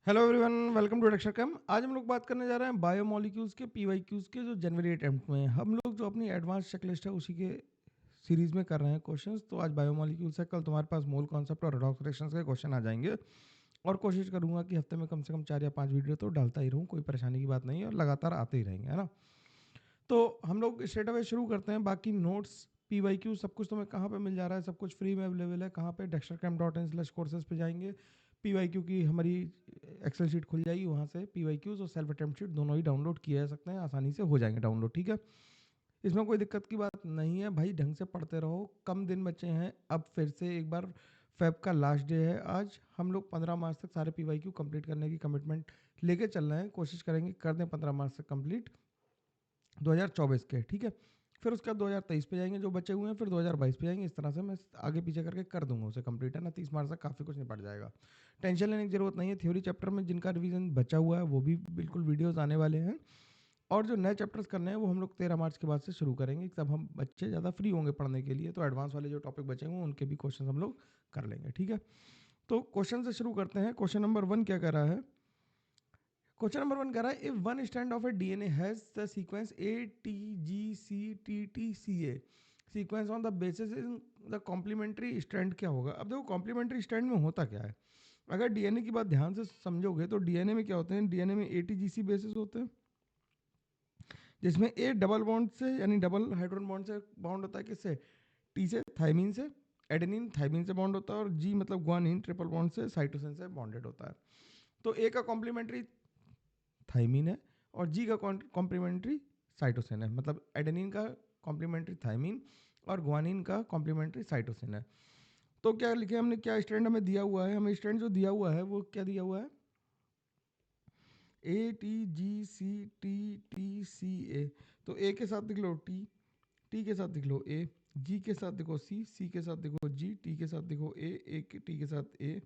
Hello everyone, welcome to Aksharkam. आज हम लोग बात करने जा रहे हैं बायोमोलिक्यूल्स के पीवाईक्यूज के जो जनवरी अटेम्प्ट में हैं। हम लोग जो अपनी एडवांस चेकलिस्ट है उसी के सीरीज में कर रहे हैं क्वेश्चंस। तो आज बायोमोलिक्यूल्स है, कल तुम्हारे पास मोल कॉन्सेप्ट और रेडॉक्स रिएक्शंस के क्वेश्चन आ जाएंगे। और कोशिश करूंगा कि हफ्ते में कम से कम 4 या 5 वीडियो तो डालता ही रहूँ, कोई परेशानी की बात नहीं है, और लगातार आते ही रहेंगे, है ना। तो हम लोग स्ट्रेट अवे शुरू करते हैं। बाकी नोट्स पीवाईक्यू सब कुछ तुम्हें कहाँ पे मिल जा रहा है, सब कुछ फ्री में अवेलेबल है। कहाँ पे dextercam.in/courses पे जाएंगे, पीवाईक्यू की हमारी एक्सेल शीट खुल जाएगी, वहाँ से पीवाईक्यूज और सेल्फ अटेम्प्ट शीट दोनों ही डाउनलोड किए जा सकते हैं, आसानी से हो जाएंगे डाउनलोड। ठीक है, इसमें कोई दिक्कत की बात नहीं है भाई, ढंग से पढ़ते रहो। कम दिन बचे हैं, अब फिर से एक बार फेब का लास्ट डे है आज। हम लोग 15 मार्च तक सारे पीवाईक्यू कंप्लीट करने की कमिटमेंट लेके चल रहे हैं, कोशिश करेंगे कर दें 15 मार्च तक कंप्लीट 2024 के। ठीक है, फिर उसके बाद 2023 पे जाएंगे, जो बचे हुए हैं फिर 2022 पे जाएंगे। इस तरह से मैं आगे पीछे करके कर दूंगा उसे कंप्लीट, है ना। 30 मार्च तक काफ़ी कुछ निपट जाएगा, टेंशन लेने की जरूरत नहीं है। थ्योरी चैप्टर में जिनका रिवीजन बचा हुआ है वो भी बिल्कुल वीडियोस आने वाले हैं, और जो नए चैप्टर्स करने हैं वो हम लोग 13 मार्च के बाद से शुरू करेंगे, तब हम बच्चे ज़्यादा फ्री होंगे पढ़ने के लिए। तो एडवांस वाले जो टॉपिक बचे हुए उनके भी क्वेश्चन हम लोग कर लेंगे। ठीक है, तो क्वेश्चन से शुरू करते हैं। क्वेश्चन नंबर 1 क्या कह रहा है? क्वेश्चन नंबर 1 कह रहा है, if one strand of a DNA has the sequence ATGC TTCA sequence on the basis in the complementary strand, क्या होगा? अब देखो कॉम्प्लीमेंट्री स्ट्रैंड में होता क्या है। अगर डीएनए की बात ध्यान से समझोगे तो डीएनए में क्या होते हैं, डीएनए में ATGC बेसिस होते हैं, जिसमें ए डबल बॉन्ड से यानी डबल हाइड्रोजन बॉन्ड से बॉन्ड होता है, किससे? टी से, थाइमीन से। एडेनिन थाइमीन से बॉन्ड होता है, और जी मतलब ग्वानिन ट्रिपल बॉन्ड से साइटोसिन से बॉन्डेड होता है। तो ए का कॉम्प्लीमेंट्री थाइमीन है, और जी का कॉम्प्लीमेंट्री साइटोसिन है। मतलब एडेनिन का कॉम्प्लीमेंट्री थाइमीन और ग्वानिन का कॉम्प्लीमेंट्री साइटोसिन है। तो क्या लिखे हमने, क्या स्ट्रैंड हमें दिया हुआ है? हमें स्ट्रैंड जो दिया हुआ है वो क्या दिया हुआ है? ATGC TTCA। तो ए के साथ लिख लो टी, टी के साथ लिख लो ए, जी के साथ देखो सी के साथ देखो जी, टी के साथ देखो टी के साथ ए,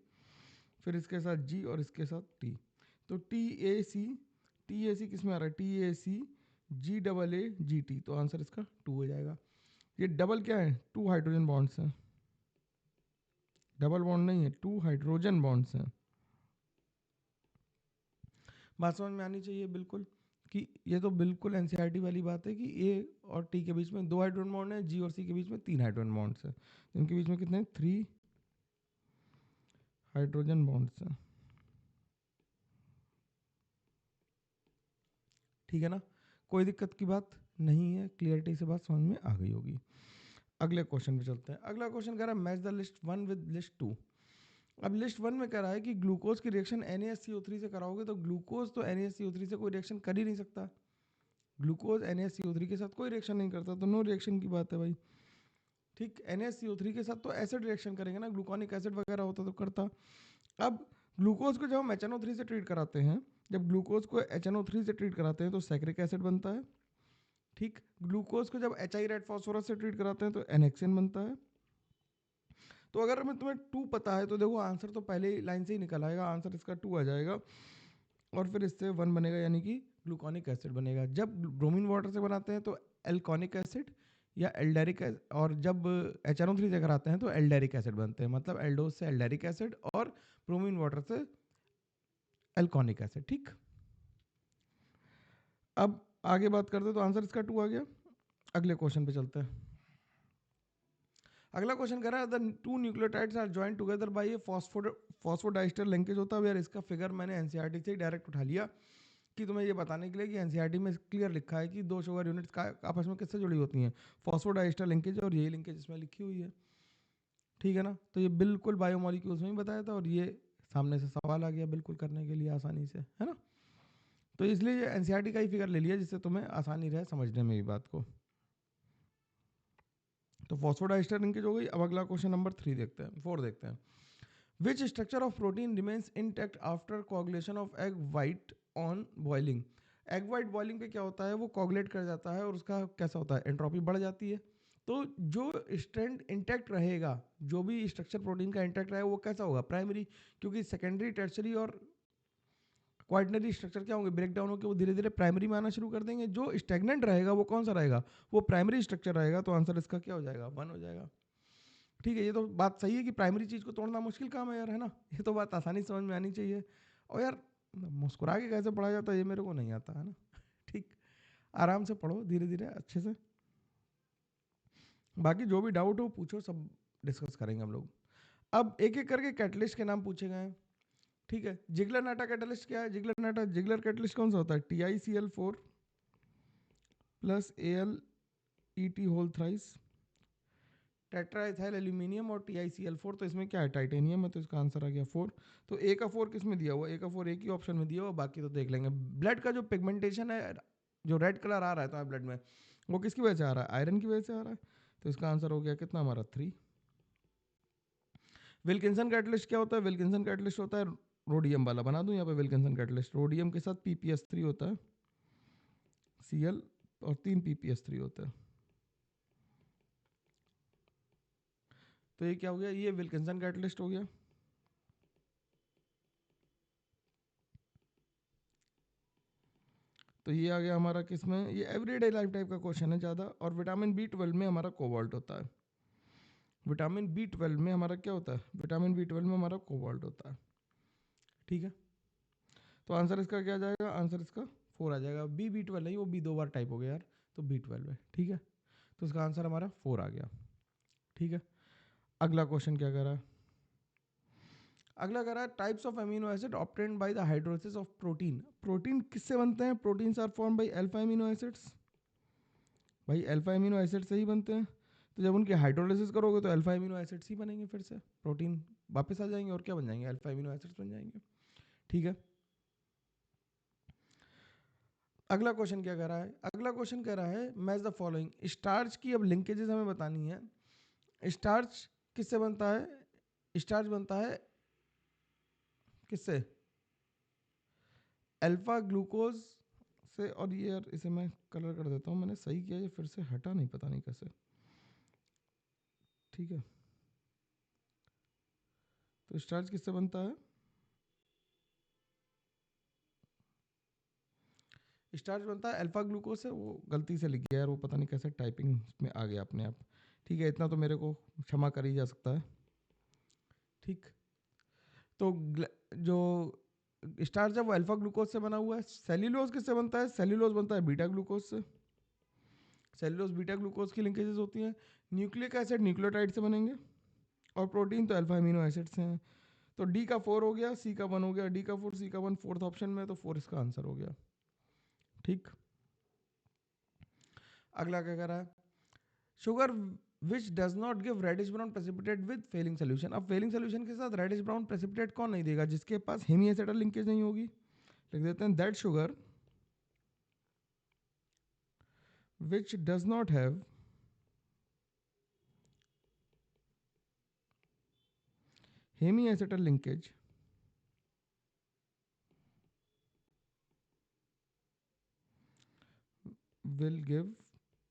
फिर इसके साथ जी और इसके साथ टी। तो टी ए सी किस में आ रहा है? TACGEE तो आंसर इसका 2 हो जाएगा। ये डबल क्या है? 2 हाइड्रोजन बॉन्ड्स हैं, डबल बॉन्ड नहीं है, 2 हाइड्रोजन बॉन्ड्स हैं। बात समझ में आनी चाहिए बिल्कुल, कि ये तो बिल्कुल एनसीईआरटी वाली बात है कि ए और टी के बीच में 2 हाइड्रोजन बॉन्ड है, जी और सी के बीच में 3 हाइड्रोजन बॉन्ड्स हैं। इनके बीच में कितने? 3 हाइड्रोजन बॉन्ड्स हैं। ठीक है ना, कोई दिक्कत की बात नहीं है, क्लियरिटी से बात समझ में आ गई होगी। अगले क्वेश्चन पे चलते हैं। अगला क्वेश्चन कह रहा है, match the list 1 with list 2। अब लिस्ट 1 में कह रहा है कि ग्लूकोज की रिएक्शन NaSCO3 से कराओगे, तो ग्लूकोज तो NaSCO3 से कोई रिएक्शन कर ही नहीं सकता। ग्लूकोज NaSCO3 के साथ कोई रिएक्शन नहीं करता, तो नो रिएक्शन की बात है भाई। ठीक, NaSCO3 के साथ तो एसिड रिएक्शन करेंगे ना, ग्लूकोनिक एसिड वगैरह होता तो करता। अब ग्लूकोज को जब हम HNO3 से ट्रीट कराते हैं, जब ग्लूकोज को HNO3 से ट्रीट कराते हैं तो सैक्रिक एसिड बनता है। ठीक, ग्लूकोज को जब HI रेड फास्फोरस से ट्रीट कराते हैं तो NHN बनता है। तो अगर मैं तुम्हें 2 पता है तो देखो आंसर तो पहले ही लाइन से ही निकल आएगा, आंसर इसका 2 आ जाएगा, और फिर इससे 1 बनेगा, यानी कि ग्लूकोनिक एसिड बनेगा। जब ब्रोमीन वाटर से बनाते हैं तो एल्कोनिक एसिड या एल्डेरिक एसिड, और जब HNO3 से कराते हैं तो एल्डेरिक एसिड बनते हैं। मतलब एल्डोज से एल्डेरिक एसिड और ब्रोमीन वाटर से एल्कोनिक एसिड। ठीक, अब आगे बात करते हैं, तो आंसर इसका 2 आ गया। अगले क्वेश्चन पे चलते हैं। अगला क्वेश्चन कह रहा है, the 2 nucleotides are joined together by a phosphodiester linkage होता है यार। इसका फिगर मैंने एनसीईआरटी से ही डायरेक्ट उठा लिया, कि तुम्हें ये बताने के लिए कि एनसीईआरटी में क्लियर लिखा है कि 2 शुगर यूनिट्स का आपस में किससे जुड़ी होती हैं? फॉस्फोडाइस्टर लिंकेज, और यही लिंकेज इसमें लिखी हुई है। ठीक है ना, तो ये बिल्कुल बायोमोलिक्यूल्स में ही बताया था, और ये सामने से सवाल आ गया बिल्कुल करने के लिए आसानी से, है ना। तो इसलिए ये एनसीईआरटी का ही फिगर ले लिया, जिससे तुम्हें आसानी रहे समझने में भी बात को। तो फॉस्फोडाइस्टर लिंकेज हो गई। अब अगला क्वेश्चन नंबर 3 देखते हैं, 4 देखते हैं। Which structure of protein remains intact after coagulation of egg white on boiling? Egg white boiling पे क्या होता है, वो कोगुलेट कर जाता है, और उसका कैसा होता है, एंट्रोपी बढ़ जाती है। तो जो स्ट्रैंड इंटैक्ट रहेगा, जो भी स्ट्रक्चर प्रोटीन का इंटैक्ट रहेगा, वो कैसा होगा? प्राइमरी, क्योंकि सेकेंडरी टर्सरी और क्वाइटनरी स्ट्रक्चर क्या होंगे, ब्रेक डाउन होकर वो धीरे धीरे प्राइमरी में आना शुरू कर देंगे। जो स्टेगनेंट रहेगा वो कौन सा रहेगा? वो प्राइमरी स्ट्रक्चर रहेगा। तो आंसर इसका क्या हो जाएगा? 1 हो जाएगा। ठीक है, ये तो बात सही है कि प्राइमरी चीज़ को तोड़ना मुश्किल काम है यार, है ना। ये तो बात आसानी समझ में आनी चाहिए। और यार मुस्कुरा के कैसे पढ़ा जाता है ये मेरे को नहीं आता है ना। ठीक, आराम से पढ़ो, धीरे धीरे अच्छे से। बाकी जो भी डाउट हो पूछो, सब डिस्कस करेंगे हम लोग। अब एक एक करके कैटलिस्ट के नाम पूछे गए हैं, ठीक है। जिगलर नाटा कैटलिस्ट क्या है? जिगलर नाटा, जिगलर कैटलिस्ट कौन सा होता है? TiCl4 plus AlEt whole thrice tetraethyl aluminium और TiCl4। तो इसमें क्या है? टाइटेनियम है, तो इसका आंसर आ गया 4। तो ए का 4 किस में दिया हुआ? ए का 4 एक ही ऑप्शन में दिया हुआ, बाकी तो देख लेंगे। ब्लड का जो पिगमेंटेशन है, जो रेड कलर आ रहा है तुम्हारे ब्लड में, वो किसकी वजह से आ रहा है? आयरन की वजह से आ रहा है। तो इसका आंसर हो गया कितना हमारा? 3। विल्किंसन कैटलिस्ट क्या होता है? विल्किंसन कैटलिस्ट होता है रोडियम वाला। बना दूं यहाँ पे विल्किंसन कैटलिस्ट? रोडियम के साथ PPS3 होता है, Cl और 3 PPS3 होता है। तो ये क्या हो गया? ये विल्किंसन कैटलिस्ट हो गया। तो ये आ गया हमारा किसमें? ये एवरीडे लाइफ टाइप का क्वेश्चन है ज़्यादा। और विटामिन B12 में हमारा कोबाल्ट होता है। विटामिन B12 में हमारा क्या होता है? विटामिन B12 में हमारा कोबाल्ट होता है, ठीक है। तो आंसर इसका क्या जाएगा? आंसर इसका 4 आ जाएगा। B12 नहीं, वो B 2 बार टाइप हो गया यार, तो B12 है, ठीक है। तो इसका आंसर हमारा 4 आ गया, ठीक है। अगला क्वेश्चन क्या कह रहा है? अगला कह रहा है types of amino acid obtained by the hydrolysis of protein. Protein किससे बनते हैं? Proteins are form by alpha amino acids. भाई अल्फा अमीनो एसिड से ही बनते हैं। तो जब उनकी हाइड्रोलिसिस करोगे तो अल्फा अमीनो एसिड्स ही बनेंगे, फिर से प्रोटीन वापस आ जाएंगे और क्या बन जाएंगे? अल्फा अमीनो एसिड्स बन जाएंगे, ठीक है। अगला क्वेश्चन क्या कह रहा है? अगला क्वेश्चन कह रहा है मैच द फॉलोइंग। स्टार्च की अब लिंकेजेस हमें बतानी है। स्टार्च किससे बनता है? स्टार्च बनता है किससे? अल्फा ग्लूकोज से। और ये यार इसे मैं कलर कर देता हूँ, मैंने सही किया, ये फिर से हटा नहीं, पता नहीं कैसे, ठीक है। तो स्टार्च किससे बनता है? स्टार्च बनता है अल्फा ग्लूकोज से। वो गलती से लिख गया यार, वो पता नहीं कैसे टाइपिंग में आ गया अपने आप, ठीक है। इतना तो मेरे को क्षमा कर ही जा सकता है, ठीक। तो जो स्टार्च है वो अल्फा ग्लूकोज से बना हुआ है। सेल्यूलोज किससे बनता है? सेल्यूलोज बनता है बीटा ग्लूकोज से। सेल्यूलोज बीटा ग्लूकोज की लिंकेजेस होती हैं। न्यूक्लिक एसिड न्यूक्लियोटाइड से बनेंगे, और प्रोटीन तो अल्फा अमीनो एसिड से हैं। तो डी का 4 हो गया, सी का 1 हो गया। डी का 4, सी का 1 फोर्थ ऑप्शन में, तो 4 इसका आंसर हो गया, ठीक। अगला क्या कर रहा है? Sugar which does not give reddish brown precipitate with Fehling solution. अब फेलिंग सोल्यूशन के साथ रेडिश ब्राउन प्रेसिपिटेट कौन नहीं देगा? जिसके पास हेमीएसिडल लिंकेज नहीं होगी। लिख देते हैं that sugar which does not have hemiacetal linkage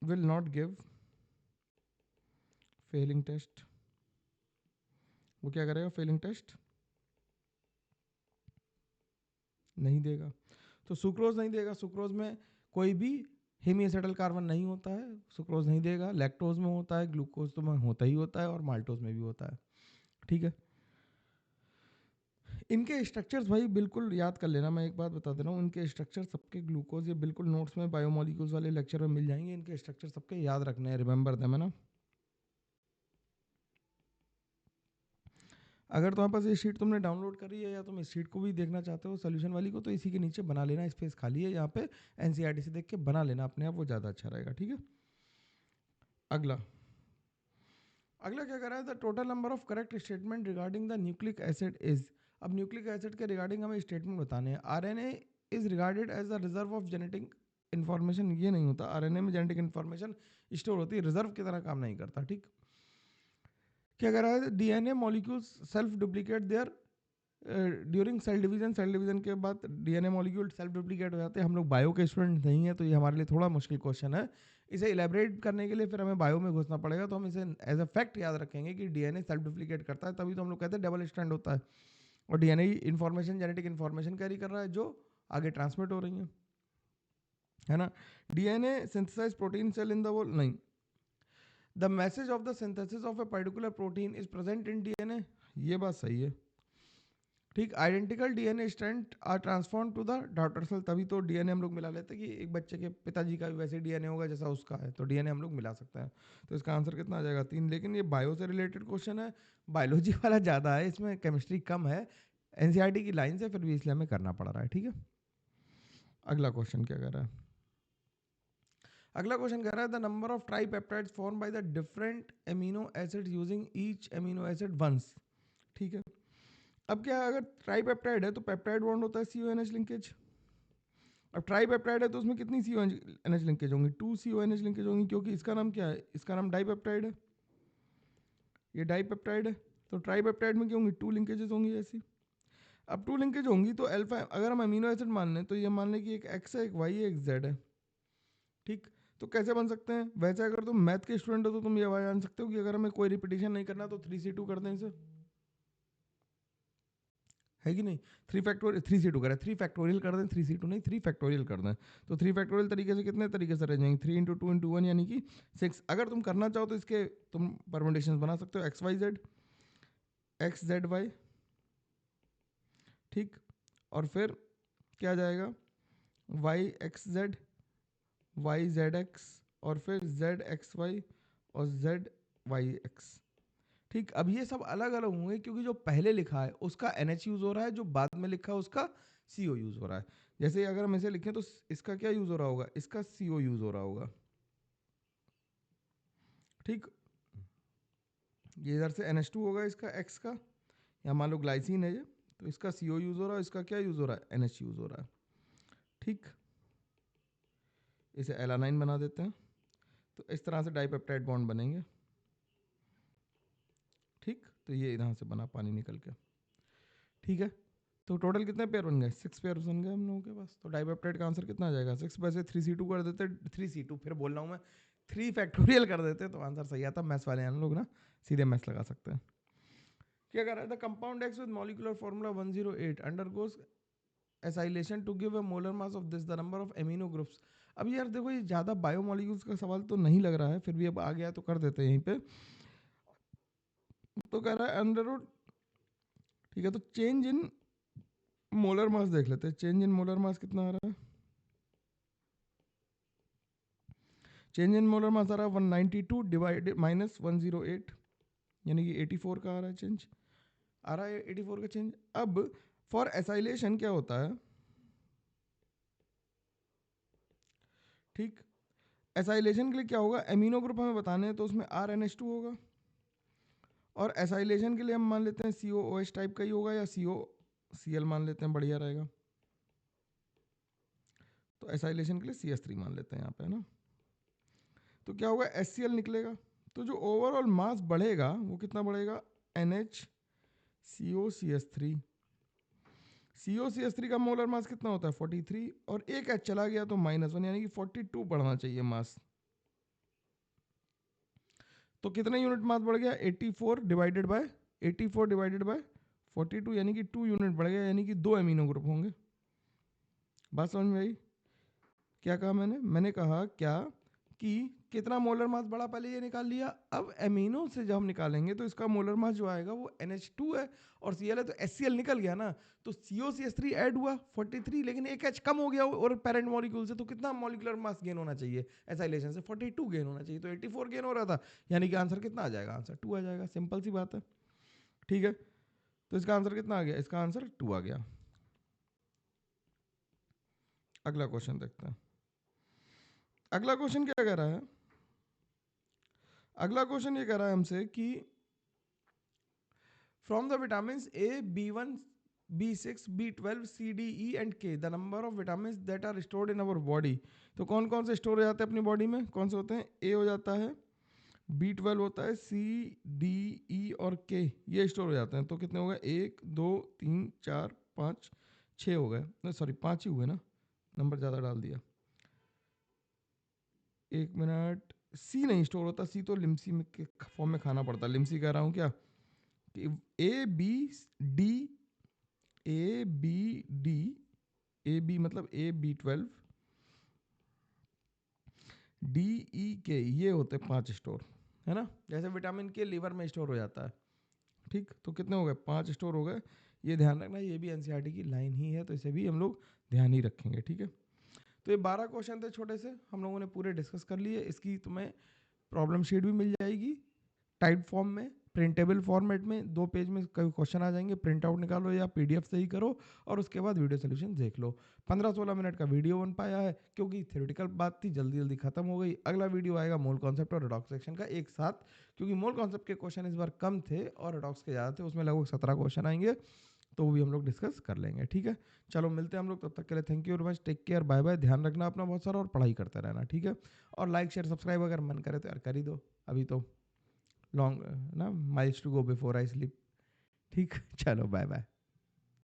will not give failing test। वो क्या करेगा? फेलिंग टेस्ट नहीं देगा। तो सुक्रोज नहीं देगा। सुक्रोज में कोई भी हेमीएसिटल कार्बन नहीं होता है, सुक्रोज नहीं देगा। लैक्टोज में होता है, ग्लूकोज तो में होता ही होता है, और माल्टोज में भी होता है, ठीक है। इनके स्ट्रक्चर्स भाई बिल्कुल याद कर लेना। मैं एक बात बता दे रहा हूँ, इनके स्ट्रक्चर सबके ग्लूकोज, ये बिल्कुल नोट्स में बायोमोलिक्यूल्स वाले लेक्चर में मिल जाएंगे। इनके स्ट्रक्चर सबके याद रखने हैं, रिमेंबर देम, है ना। अगर तुम्हारे पास ये शीट तुमने डाउनलोड करी है, या तुम इस शीट को भी देखना चाहते हो सोल्यूशन वाली को, तो इसी के नीचे बना लेना, स्पेस खाली है यहाँ पे, एनसीईआरटी से देख के बना लेना अपने आप, वो ज़्यादा अच्छा रहेगा, ठीक है। अगला अगला क्या कर रहा है? The total number of correct statement regarding the nucleic acid is. अब न्यूक्लिक एसिड के रिगार्डिंग हमें स्टेटमेंट बताने हैं। RNA is regarded as the reserve of genetic information. ये नहीं होता, आरएनए में जेनेटिक इन्फॉर्मेशन स्टोर होती है, रिजर्व की तरह काम नहीं करता, ठीक। क्या कह रहा है? DNA molecules self duplicate their during cell division. Cell division के बाद डीएनए मॉलिक्यूल सेल्फ डुप्लीकेट हो जाते हैं। हम लोग बायो के स्टूडेंट नहीं है, तो ये हमारे लिए थोड़ा मुश्किल क्वेश्चन है। इसे इलेबरेट करने के लिए फिर हमें बायो में घुसना पड़ेगा, तो हम इसे एज अ फैक्ट याद रखेंगे कि डीएनए सेल्फ डुप्लीकेट करता है, तभी तो हम लोग कहते हैं डबल स्ट्रैंड होता है। और DNA information, genetic information carry कर रहा है जो आगे ट्रांसमिट हो रही है ना। DNA synthesize protein cell in the wall नहीं। The message of the synthesis of a particular protein is present in DNA. ये बात सही है। ठीक, identical DNA strand are transform to the daughter cell, तभी तो डीएनए हम लोग मिला लेते हैं कि एक बच्चे के पिताजी का भी वैसे डीएनए होगा जैसा उसका है, तो डीएनए हम लोग मिला सकते हैं। तो इसका आंसर कितना आ जाएगा 3। लेकिन ये बायो से रिलेटेड क्वेश्चन है, बायोलॉजी वाला ज़्यादा है, इसमें केमिस्ट्री कम है, एनसीईआरटी की लाइन से, फिर भी इसलिए हमें करना पड़ रहा है। ठीक है, अगला क्वेश्चन क्या कह रहा है? अगला क्वेश्चन कह रहा है the number of tripeptides form by the different amino acid using each amino acid once. ठीक है, अब क्या है, अगर ट्राइपेप्टाइड है तो पेप्टाइड बॉन्ड होता है CONH लिंकेज। अब ट्राइपेप्टाइड है तो उसमें कितनी CONH लिंकेज होंगी? 2 CONH लिंकेज होंगी, क्योंकि इसका नाम क्या है? इसका नाम डाइपेप्टाइड है, ये डाइपेप्टाइड है। तो ट्राइपेप्टाइड में क्या होंगी? 2 लिंकेजेस होंगी ऐसी। अब 2 लिंकेज होंगी तो अल्फा, अगर हम अमीनो एसिड मान लें तो ये मान लें कि एक X है, एक Y है, एक Z है। ठीक, तो कैसे बन सकते हैं? वैसे अगर तुम मैथ के स्टूडेंट हो तो तुम ये जान सकते हो कि अगर हमें कोई रिपीटिशन नहीं करना तो 3C2 कर दें इसे, है कि नहीं? 3 फैक्टोरियल, 3C2 करें, 3 फैक्टोरियल कर दें, 3C2 नहीं 3 फैक्टोरियल कर दें। तो 3 फैक्टोरियल तरीके से कितने तरीके से रह जाएंगे? 3 इंटू 2 इंटू 1 यानी कि 6। अगर तुम करना चाहो तो इसके तुम परमुटेशन बना सकते हो, XYZ, XZY। ठीक, और फिर क्या जाएगा? YXZ, YZX, और फिर ZXY और ZYX। ठीक, अब ये सब अलग अलग होंगे क्योंकि जो पहले लिखा है उसका NH यूज हो रहा है, जो बाद में लिखा है उसका CO यूज हो रहा है। जैसे अगर हम इसे लिखें तो इसका क्या यूज हो रहा होगा? इसका CO यूज हो रहा होगा। ठीक, ये इधर से NH2 होगा इसका X का, या मान लो ग्लाइसिन है ये, तो इसका CO यूज हो रहा है, इसका क्या यूज हो रहा है? NH यूज हो रहा है। ठीक, इसे एलानाइन बना देते हैं, तो इस तरह से डाइपेप्टाइड बॉन्ड बनेंगे। ठीक, तो ये इधर से बना पानी निकल के। ठीक है, तो टोटल कितने पेयर बन गए? 6 पेयर बन गए हम लोगों के पास। तो डाइपेप्टाइड का आंसर कितना आ जाएगा? 6 में से 3C2 कर देते, 3C2 फिर बोल रहा हूँ मैं, 3 फैक्टोरियल कर देते तो आंसर सही आता। मैथ्स वाले हम लोग ना सीधे मैथ्स लगा सकते हैं। क्या कर रहा है? The compound X with molecular formula 108 undergoes acylation to give a molar mass of this the number of amino groups. अब यार देखो, ये ज़्यादा बायोमोलिक्यूल्स का सवाल तो नहीं लग रहा है, फिर भी अब आ गया तो कर देते हैं यहीं पे। तो कह रहा है अंडर रूट, ठीक है, तो चेंज इन मोलर मास देख लेते हैं। चेंज इन मोलर मास कितना आ रहा है? चेंज इन मोलर मास आ रहा है 192 डिवाइडेड माइनस 108, यानी कि 84 का आ रहा है चेंज, आ रहा है 84 का चेंज। अब फॉर एसाइलेशन क्या होता है? ठीक, एसाइलेशन के लिए क्या होगा? एमिनो ग्रुप हमें बताने हैं तो उसमें RNH2 होगा, और एसाइलेशन के लिए हम मान लेते हैं COOH टाइप का ही होगा, या COCl मान लेते हैं, बढ़िया रहेगा। तो एसाइलेशन के लिए CS3 मान लेते हैं यहाँ पे, है ना। तो क्या होगा? HCl निकलेगा। तो जो ओवरऑल मास बढ़ेगा वो कितना बढ़ेगा? NHCOCS3। COCS3 का मोलर मास कितना होता है? 43, और एक H चला गया तो -1, यानी कि 42 बढ़ना चाहिए मास। तो कितने यूनिट मास बढ़ गया? 84 डिवाइडेड बाय 42, यानी कि 2 यूनिट बढ़ गया, यानी कि 2 एमिनो ग्रुप होंगे। बात समझ में आई? क्या कहा मैंने कहा क्या कि कितना मोलर मास बढ़ा, पहले ये निकाल लिया। अब एमिनो से जब हम निकालेंगे तो इसका मोलर मास जो आएगा वो NH2 है और Cl है, तो HCl निकल गया ना, तो COCS3 ऐड हुआ 43, लेकिन एक H कम हो गया और पेरेंट मॉलिक्यूल से, तो कितना मॉलिक्यूलर मास गेन होना चाहिए? एसाइलेशन से 42 गेन होना चाहिए, तो 84 गेन हो रहा था, यानी कि आंसर कितना आ जाएगा? आंसर 2 आ जाएगा। सिंपल सी बात है। ठीक है, तो इसका आंसर कितना आ गया? इसका आंसर 2 आ गया। अगला क्वेश्चन देखते हैं। अगला क्वेश्चन क्या कह रहा है? अगला क्वेश्चन ये कह रहा है हमसे कि from the vitamin A, B1, B6, B12, C, D, E and K the number of vitamin that are stored in our body. तो कौन कौन से स्टोर हो जाते हैं अपनी बॉडी में? कौन से होते हैं? A हो जाता है, B12 होता है, C, D, E और K ये स्टोर हो जाते हैं। तो कितने हो गए? 1 2 3 4 5 6 हो गए, सॉरी 5 ही हुए ना, नंबर ज़्यादा डाल दिया। 1 मिनट, सी नहीं स्टोर होता, सी तो लिम्सी में के फॉर्म में खाना पड़ता है। लिम्सी कह रहा हूँ क्या कि D A B D, AB मतलब AB12, DE K, ये होते 5 स्टोर, है ना। जैसे विटामिन के लीवर में स्टोर हो जाता है। ठीक, तो कितने हो गए? 5 स्टोर हो गए। ये ध्यान रखना, ये भी एनसीईआरटी की लाइन ही है, तो इसे भी हम लोग ध्यान ही रखेंगे, ठीक है। तो ये 12 क्वेश्चन थे छोटे से, हम लोगों ने पूरे डिस्कस कर लिए। इसकी तुम्हें प्रॉब्लम शीट भी मिल जाएगी टाइप फॉर्म में, प्रिंटेबल फॉर्मेट में, 2 पेज में कई क्वेश्चन आ जाएंगे, प्रिंट आउट निकालो या पीडीएफ से ही करो, और उसके बाद वीडियो सोल्यूशन देख लो। 15-16 मिनट का वीडियो बन पाया है, क्योंकि थ्योरेटिकल बात थी, जल्दी जल्दी खत्म हो गई। अगला वीडियो आएगा मोल कॉन्सेप्ट और रेडॉक्स सेक्शन का एक साथ, क्योंकि मोल कॉन्सेप्ट के क्वेश्चन इस बार कम थे और रेडॉक्स के ज़्यादा थे, उसमें लगभग 17 क्वेश्चन आएंगे, तो वो भी हम लोग डिस्कस कर लेंगे, ठीक है। चलो मिलते हैं हम लोग, तब तक के लिए thank you very much, take care, bye bye, ध्यान रखना अपना बहुत सारा और पढ़ाई करते रहना, ठीक है। और लाइक शेयर सब्सक्राइब अगर मन करे तो यार कर ही दो, अभी तो लॉन्ग ना, miles to go before I sleep, ठीक। चलो बाय बाय।